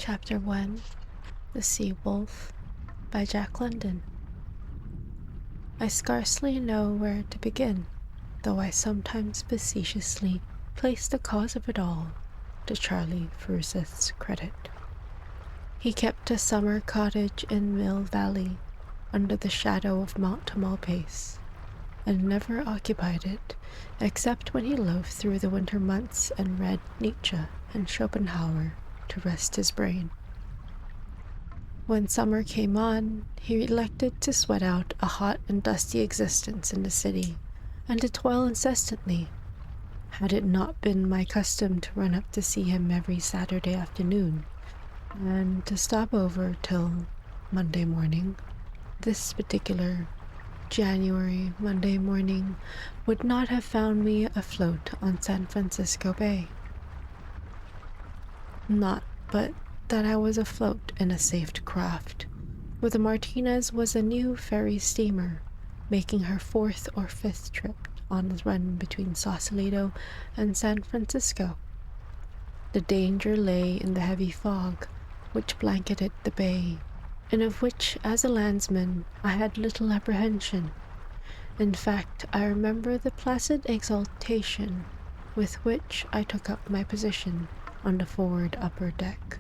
Chapter 1 The Sea Wolf by Jack London. I scarcely know where to begin, though I sometimes facetiously place the cause of it all to Charlie Forsyth's credit. He kept a summer cottage in Mill Valley under the shadow of Mount Tamalpais, and never occupied it except when he loafed through the winter months and read Nietzsche and Schopenhauer to rest his brain. When summer came on, he elected to sweat out a hot and dusty existence in the city, and to toil incessantly. Had it not been my custom to run up to see him every Saturday afternoon, and to stop over till Monday morning, this particular January Monday morning would not have found me afloat on San Francisco Bay. Not but that I was afloat in a safe craft, for the Martinez was a new ferry steamer, making her 4th or 5th trip on the run between Sausalito and San Francisco. The danger lay in the heavy fog which blanketed the bay, and of which, as a landsman, I had little apprehension. In fact, I remember the placid exultation with which I took up my position on the forward upper deck,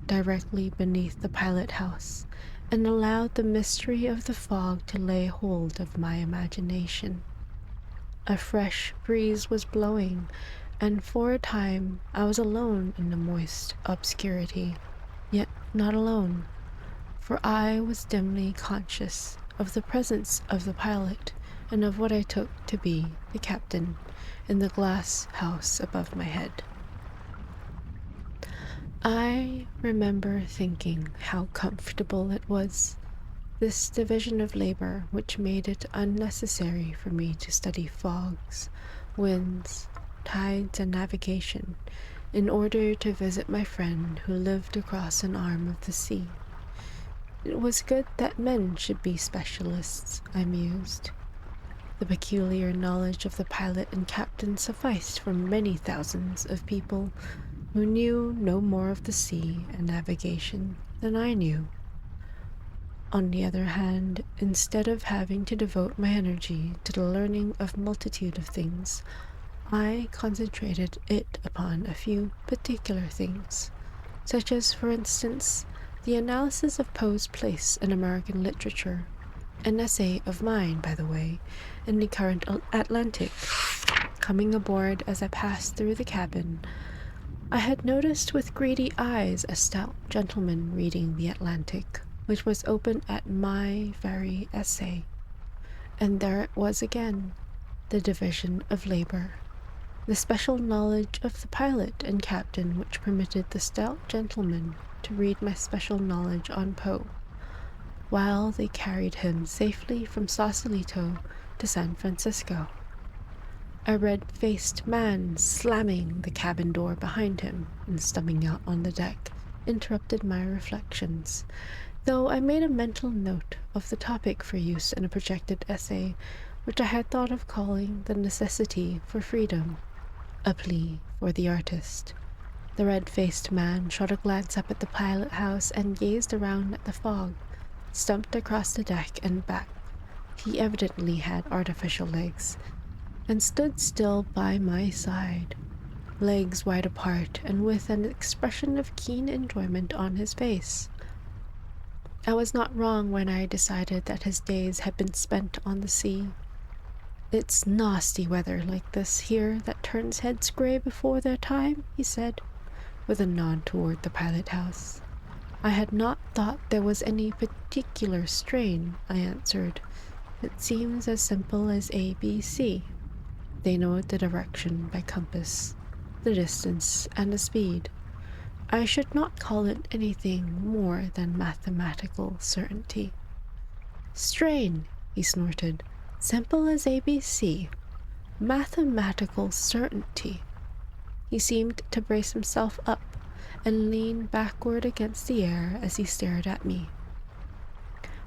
directly beneath the pilot-house, and allowed the mystery of the fog to lay hold of my imagination. A fresh breeze was blowing, and for a time I was alone in the moist obscurity, yet not alone, for I was dimly conscious of the presence of the pilot and of what I took to be the captain in the glass house above my head. I remember thinking how comfortable it was, this division of labor which made it unnecessary for me to study fogs, winds, tides, and navigation in order to visit my friend who lived across an arm of the sea. It was good that men should be specialists, I mused. The peculiar knowledge of the pilot and captain sufficed for many thousands of people who knew no more of the sea and navigation than I knew. On the other hand, instead of having to devote my energy to the learning of multitude of things, I concentrated it upon a few particular things, such as, for instance, the analysis of Poe's place in American literature, an essay of mine, by the way, in the current Atlantic. Coming aboard as I passed through the cabin, I had noticed with greedy eyes a stout gentleman reading the Atlantic, which was open at my very essay. And there it was again, the division of labor, the special knowledge of the pilot and captain which permitted the stout gentleman to read my special knowledge on Poe, while they carried him safely from Sausalito to San Francisco. A red-faced man slamming the cabin door behind him and stumping out on the deck interrupted my reflections, though I made a mental note of the topic for use in a projected essay which I had thought of calling The Necessity for Freedom, a plea for the artist. The red-faced man shot a glance up at the pilot-house and gazed around at the fog, stumped across the deck and back. He evidently had artificial legs, and stood still by my side, legs wide apart and with an expression of keen enjoyment on his face. I was not wrong when I decided that his days had been spent on the sea. "It's nasty weather like this here that turns heads gray before their time," he said, with a nod toward the pilot-house. "I had not thought there was any particular strain," I answered. "It seems as simple as ABC. They know the direction by compass, the distance, and the speed. I should not call it anything more than mathematical certainty." "Strain," he snorted. "Simple as ABC. Mathematical certainty." He seemed to brace himself up and lean backward against the air as he stared at me.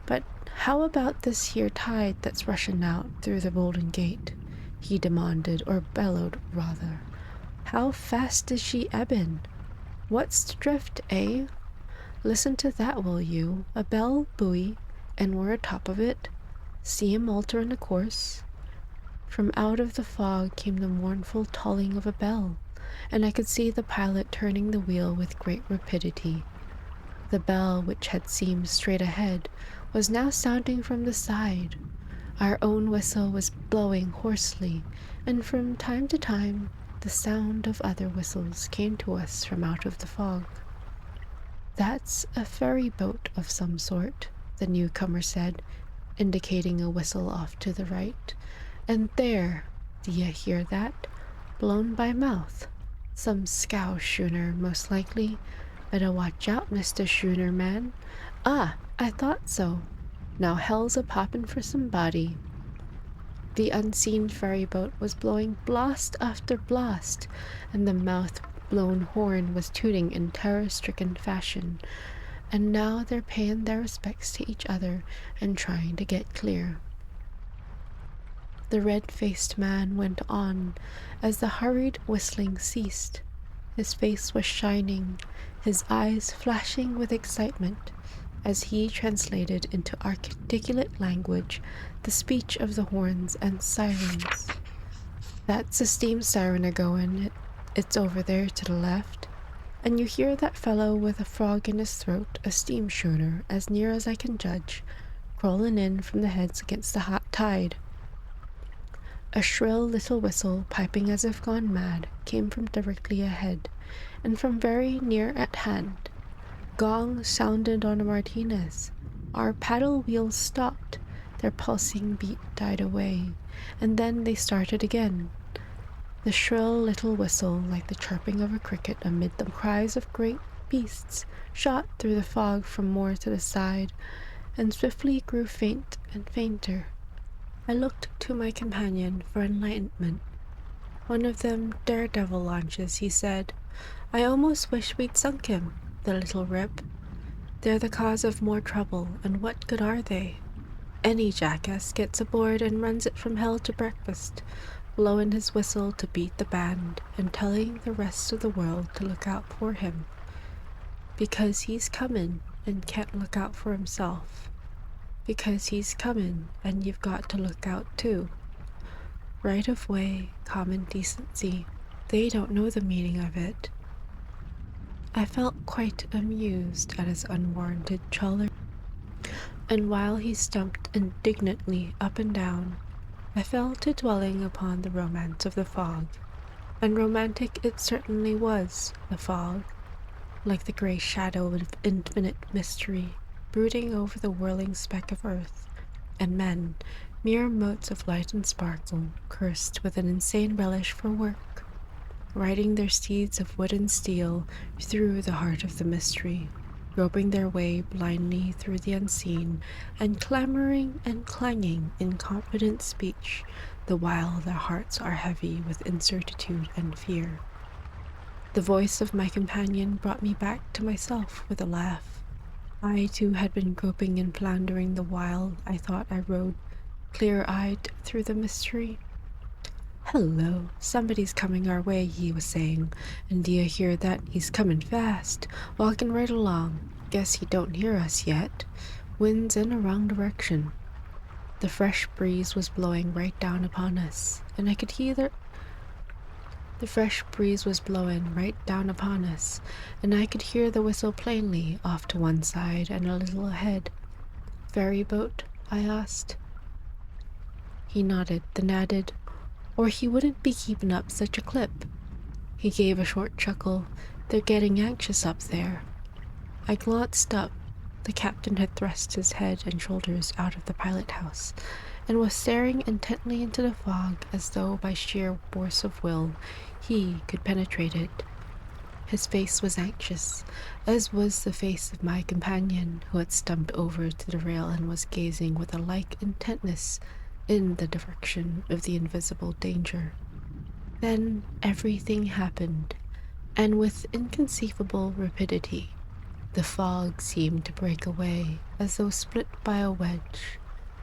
"But how about this here tide that's rushing out through the Golden Gate?" he demanded, or bellowed, rather. "How fast is she ebbing? What's the drift, eh? Listen to that, will you? A bell buoy, and we're atop of it. See him alter in the course. From out of the fog came the mournful tolling of a bell, and I could see the pilot turning the wheel with great rapidity. The bell, which had seemed straight ahead, was now sounding from the side. Our own whistle was blowing hoarsely, and from time to time the sound of other whistles came to us from out of the fog. "That's a ferry boat of some sort," the newcomer said, indicating a whistle off to the right. "And there, d'ye hear that? Blown by mouth. Some scow schooner, most likely. Better watch out, Mr. Schooner man. Ah, I thought so. Now hell's a poppin' for somebody." The unseen ferry boat was blowing blast after blast, and the mouth-blown horn was tooting in terror-stricken fashion. And now they're paying their respects to each other and trying to get clear. The red-faced man went on as the hurried whistling ceased. His face was shining, his eyes flashing with excitement, as he translated into articulate language the speech of the horns and sirens. "That's a steam siren a-goin'. It's over there to the left. And you hear that fellow with a frog in his throat, a steam schooner, as near as I can judge, crawling in from the heads against the hot tide." A shrill little whistle, piping as if gone mad, came from directly ahead, and from very near at hand. Gong sounded on a Martinez. Our paddle wheels stopped, their pulsing beat died away, and then they started again. The shrill little whistle, like the chirping of a cricket amid the cries of great beasts, shot through the fog from more to the side, and swiftly grew faint and fainter. I looked to my companion for enlightenment. "One of them daredevil launches," he said. "I almost wish we'd sunk him, the little rip. They're the cause of more trouble, and what good are they? Any jackass gets aboard and runs it from hell to breakfast, blowing his whistle to beat the band and telling the rest of the world to look out for him. Because he's comin' and can't look out for himself. Because he's comin' and you've got to look out too. Right of way, common decency. They don't know the meaning of it." I felt quite amused at his unwarranted choler, and while he stumped indignantly up and down, I fell to dwelling upon the romance of the fog. And romantic it certainly was, the fog, like the grey shadow of infinite mystery, brooding over the whirling speck of earth, and men, mere motes of light and sparkle, cursed with an insane relish for work, riding their steeds of wood and steel through the heart of the mystery, groping their way blindly through the unseen, and clamoring and clanging in confident speech, the while their hearts are heavy with incertitude and fear. The voice of my companion brought me back to myself with a laugh. I too had been groping and floundering the while I thought I rode clear-eyed through the mystery. "Hello, somebody's coming our way," he was saying, "and do you hear that? He's coming fast, walking right along. Guess he don't hear us yet. Wind's in a wrong direction." The fresh breeze was blowing right down upon us, and I could hear the whistle plainly off to one side and a little ahead. "Ferry boat?" I asked. He nodded, then added, "Or he wouldn't be keeping up such a clip." He gave a short chuckle. "They're getting anxious up there." I glanced up. The captain had thrust his head and shoulders out of the pilot-house, and was staring intently into the fog as though by sheer force of will he could penetrate it. His face was anxious, as was the face of my companion, who had stumped over to the rail and was gazing with a like intentness in the direction of the invisible danger. Then everything happened, and with inconceivable rapidity. The fog seemed to break away, as though split by a wedge,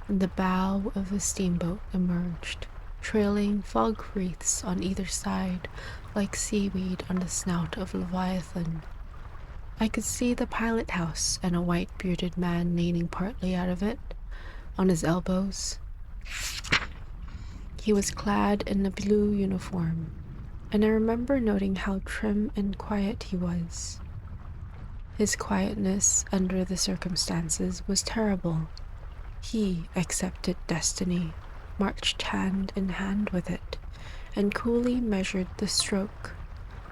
and the bow of a steamboat emerged, trailing fog wreaths on either side, like seaweed on the snout of Leviathan. I could see the pilot house and a white bearded man leaning partly out of it, on his elbows. He was clad in a blue uniform, and I remember noting how trim and quiet he was. His quietness under the circumstances was terrible. He accepted destiny, marched hand in hand with it, and coolly measured the stroke.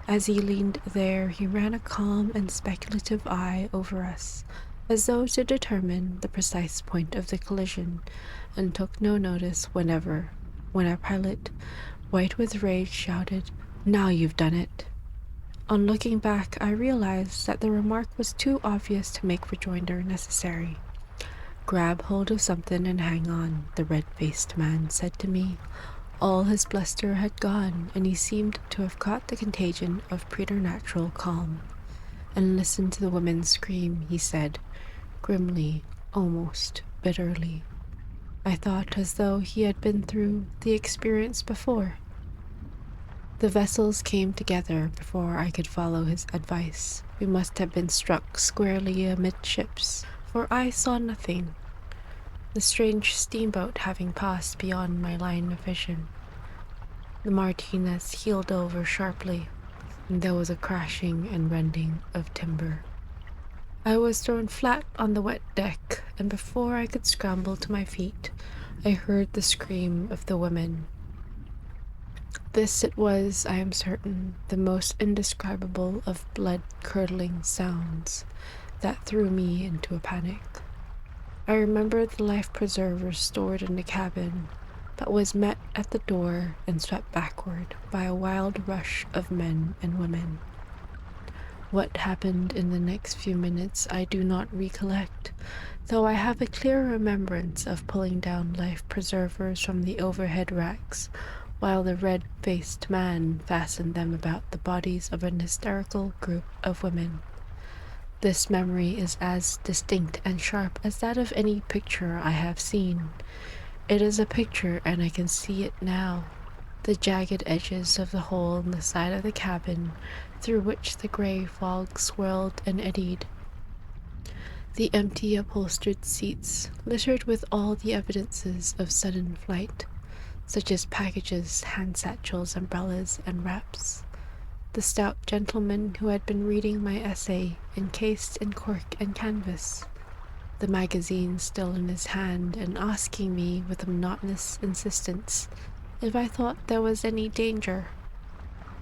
As he leaned there, he ran a calm and speculative eye over us, as though to determine the precise point of the collision, and took no notice when our pilot, white with rage, shouted, "Now you've done it." On looking back, I realized that the remark was too obvious to make rejoinder necessary. "Grab hold of something and hang on," the red-faced man said to me. All his bluster had gone, and he seemed to have caught the contagion of preternatural calm. "And listen to the women scream," he said, grimly, almost bitterly. I thought as though he had been through the experience before. The vessels came together before I could follow his advice. We must have been struck squarely amidships, for I saw nothing, the strange steamboat having passed beyond my line of vision. The Martinez heeled over sharply, and there was a crashing and rending of timber. I was thrown flat on the wet deck, and before I could scramble to my feet, I heard the scream of the women. This it was, I am certain, the most indescribable of blood-curdling sounds that threw me into a panic. I remembered the life preserver stored in the cabin, but was met at the door and swept backward by a wild rush of men and women. What happened in the next few minutes I do not recollect, though I have a clear remembrance of pulling down life preservers from the overhead racks, while the red-faced man fastened them about the bodies of an hysterical group of women. This memory is as distinct and sharp as that of any picture I have seen. It is a picture, and I can see it now, the jagged edges of the hole in the side of the cabin through which the gray fog swirled and eddied. The empty upholstered seats, littered with all the evidences of sudden flight, such as packages, hand satchels, umbrellas, and wraps. The stout gentleman who had been reading my essay, encased in cork and canvas. The magazine still in his hand, and asking me with a monotonous insistence if I thought there was any danger.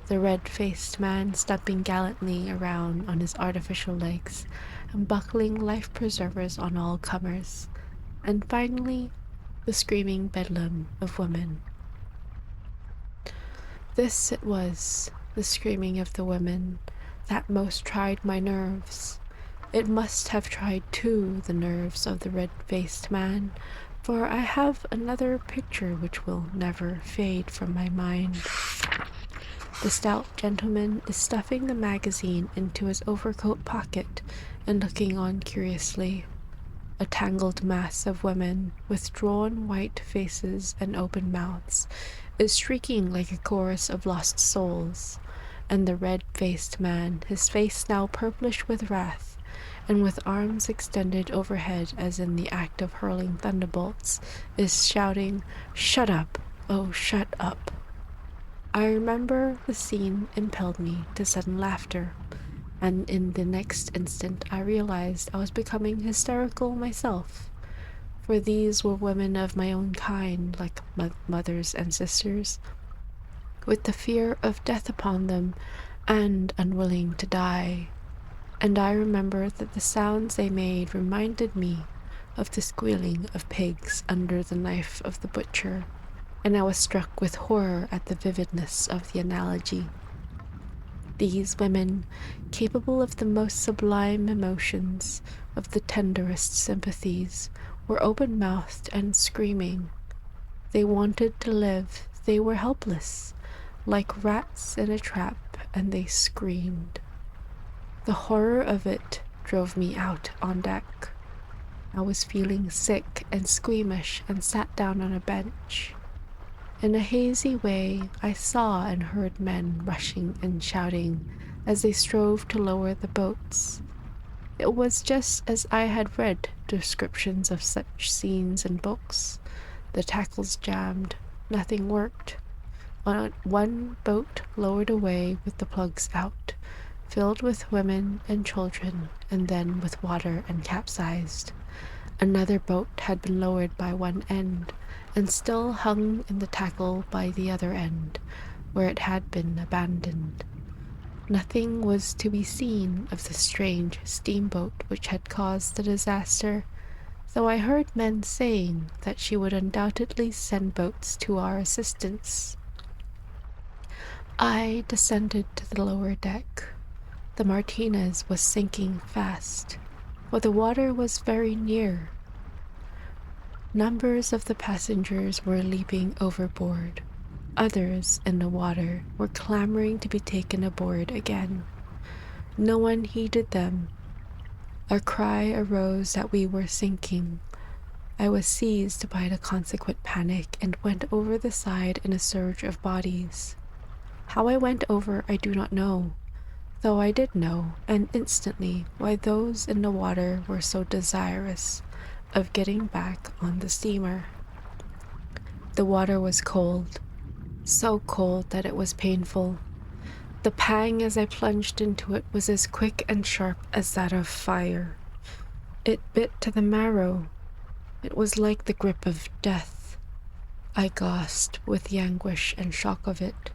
The red-faced man stumping gallantly around on his artificial legs and buckling life preservers on all comers. And finally, the screaming bedlam of women. This it was, the screaming of the women, that most tried my nerves. It must have tried, too, the nerves of the red-faced man, for I have another picture which will never fade from my mind. The stout gentleman is stuffing the magazine into his overcoat pocket and looking on curiously. A tangled mass of women, with drawn white faces and open mouths, is shrieking like a chorus of lost souls, and the red-faced man, his face now purplish with wrath, and with arms extended overhead as in the act of hurling thunderbolts, is shouting, "Shut up! Oh, shut up!" I remember the scene impelled me to sudden laughter, and in the next instant I realized I was becoming hysterical myself, for these were women of my own kind, like mothers and sisters, with the fear of death upon them and unwilling to die. And I remember that the sounds they made reminded me of the squealing of pigs under the knife of the butcher, and I was struck with horror at the vividness of the analogy. These women, capable of the most sublime emotions, of the tenderest sympathies, were open-mouthed and screaming. They wanted to live. They were helpless, like rats in a trap, and they screamed. The horror of it drove me out on deck. I was feeling sick and squeamish and sat down on a bench. In a hazy way, I saw and heard men rushing and shouting as they strove to lower the boats. It was just as I had read descriptions of such scenes in books. The tackles jammed, nothing worked. One boat lowered away with the plugs out, filled with women and children, and then with water and capsized. Another boat had been lowered by one end, and still hung in the tackle by the other end, where it had been abandoned. Nothing was to be seen of the strange steamboat which had caused the disaster, though I heard men saying that she would undoubtedly send boats to our assistance. I descended to the lower deck. The Martinez was sinking fast, for the water was very near. Numbers of the passengers were leaping overboard. Others in the water were clamoring to be taken aboard again. No one heeded them. A cry arose that we were sinking. I was seized by the consequent panic and went over the side in a surge of bodies. How I went over I do not know, though I did know, and instantly, why those in the water were so desirous of getting back on the steamer. The water was cold, so cold that it was painful. The pang as I plunged into it was as quick and sharp as that of fire. It bit to the marrow. It was like the grip of death. I gasped with the anguish and shock of it,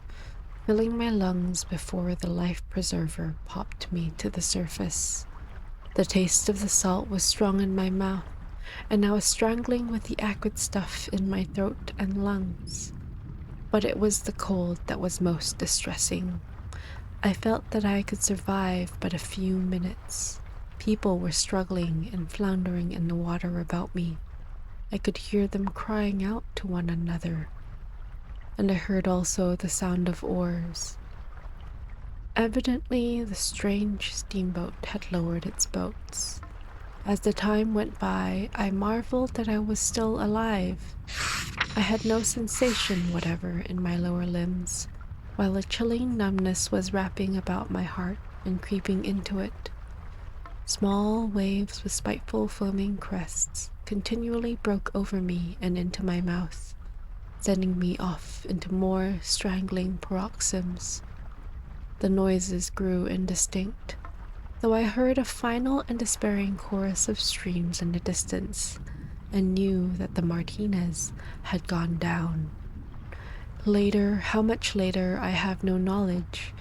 filling my lungs before the life preserver popped me to the surface. The taste of the salt was strong in my mouth, and I was strangling with the acrid stuff in my throat and lungs. But it was the cold that was most distressing. I felt that I could survive but a few minutes. People were struggling and floundering in the water about me. I could hear them crying out to one another, and I heard also the sound of oars. Evidently, the strange steamboat had lowered its boats. As the time went by, I marveled that I was still alive. I had no sensation whatever in my lower limbs, while a chilling numbness was wrapping about my heart and creeping into it. Small waves with spiteful foaming crests continually broke over me and into my mouth, sending me off into more strangling paroxysms. The noises grew indistinct, though I heard a final and despairing chorus of screams in the distance, and knew that the Martinez had gone down. Later, how much later, I have no knowledge.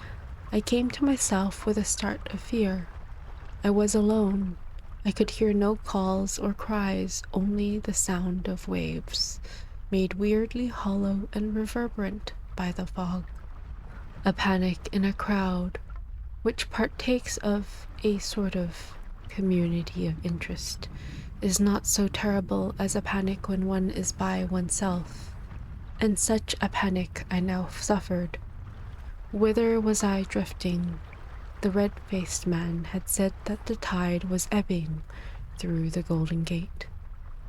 I came to myself with a start of fear. I was alone. I could hear no calls or cries, only the sound of waves, made weirdly hollow and reverberant by the fog. A panic in a crowd, which partakes of a sort of community of interest, is not so terrible as a panic when one is by oneself, and such a panic I now suffered. Whither was I drifting? The red-faced man had said that the tide was ebbing through the Golden Gate.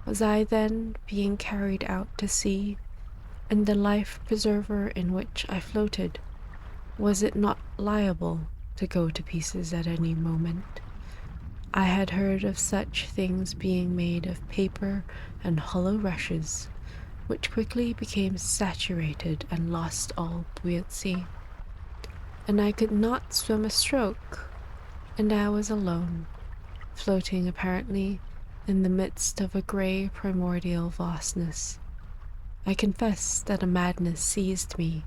Was I then being carried out to sea? And the life preserver in which I floated, was it not liable to go to pieces at any moment? I had heard of such things being made of paper and hollow rushes, which quickly became saturated and lost all buoyancy. And I could not swim a stroke, and I was alone, floating apparently in the midst of a grey primordial vastness. I confess that a madness seized me,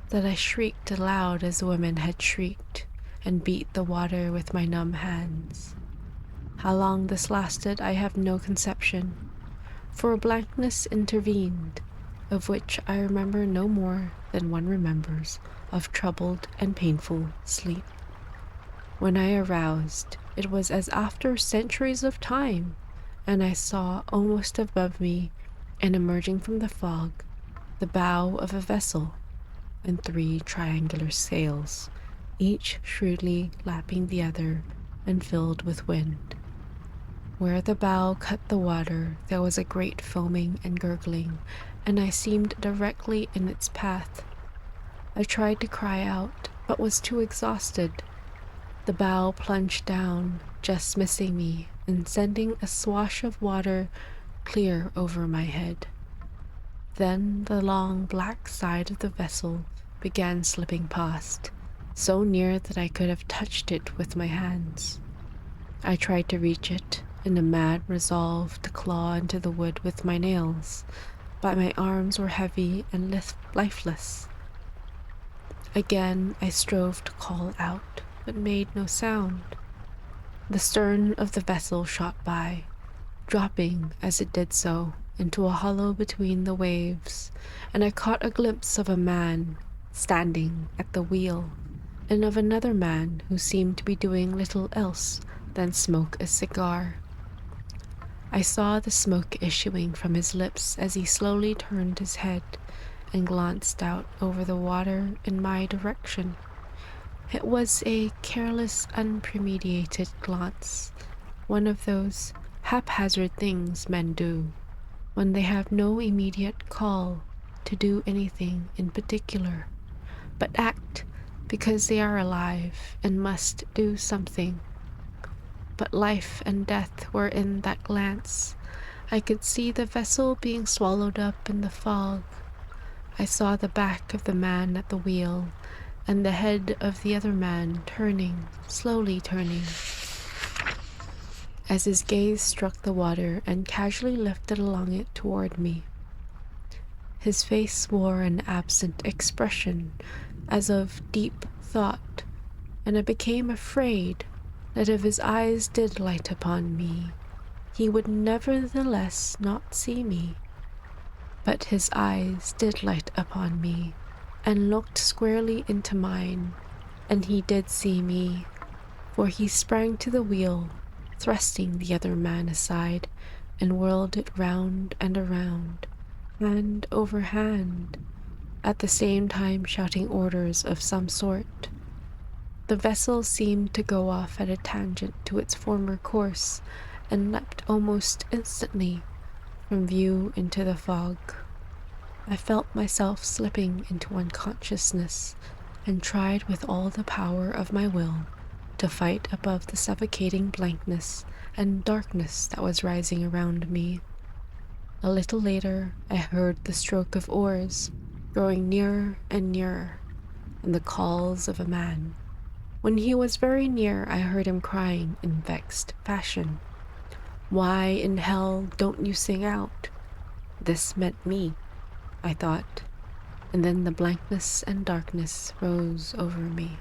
that I shrieked aloud as women had shrieked, and beat the water with my numb hands. How long this lasted I have no conception, for a blankness intervened, of which I remember no more than one remembers of troubled and painful sleep. When I aroused, it was as after centuries of time, and I saw almost above me, and emerging from the fog, the bow of a vessel and 3 triangular sails, each shrewdly lapping the other and filled with wind. Where the bow cut the water, there was a great foaming and gurgling, and I seemed directly in its path. I tried to cry out, but was too exhausted. The bow plunged down, just missing me and sending a swash of water clear over my head. Then the long black side of the vessel began slipping past, so near that I could have touched it with my hands. I tried to reach it in a mad resolve to claw into the wood with my nails, but my arms were heavy and lifeless. Again I strove to call out, but made no sound. The stern of the vessel shot by, dropping as it did so into a hollow between the waves, and I caught a glimpse of a man standing at the wheel, and of another man who seemed to be doing little else than smoke a cigar. I saw the smoke issuing from his lips as he slowly turned his head and glanced out over the water in my direction. It was a careless, unpremeditated glance, one of those haphazard things men do when they have no immediate call to do anything in particular, but act because they are alive and must do something. But life and death were in that glance. I could see the vessel being swallowed up in the fog. I saw the back of the man at the wheel and the head of the other man turning, slowly turning, as his gaze struck the water and casually lifted along it toward me. His face wore an absent expression, as of deep thought, and I became afraid that if his eyes did light upon me, he would nevertheless not see me. But his eyes did light upon me, and looked squarely into mine, and he did see me, for he sprang to the wheel, thrusting the other man aside, and whirled it round and around, hand over hand, at the same time shouting orders of some sort. The vessel seemed to go off at a tangent to its former course, and leapt almost instantly from view into the fog. I felt myself slipping into unconsciousness, and tried with all the power of my will to fight above the suffocating blankness and darkness that was rising around me. A little later, I heard the stroke of oars, growing nearer and nearer, and the calls of a man. When he was very near, I heard him crying in vexed fashion, "Why in hell don't you sing out?" This meant me, I thought, and then the blankness and darkness rose over me.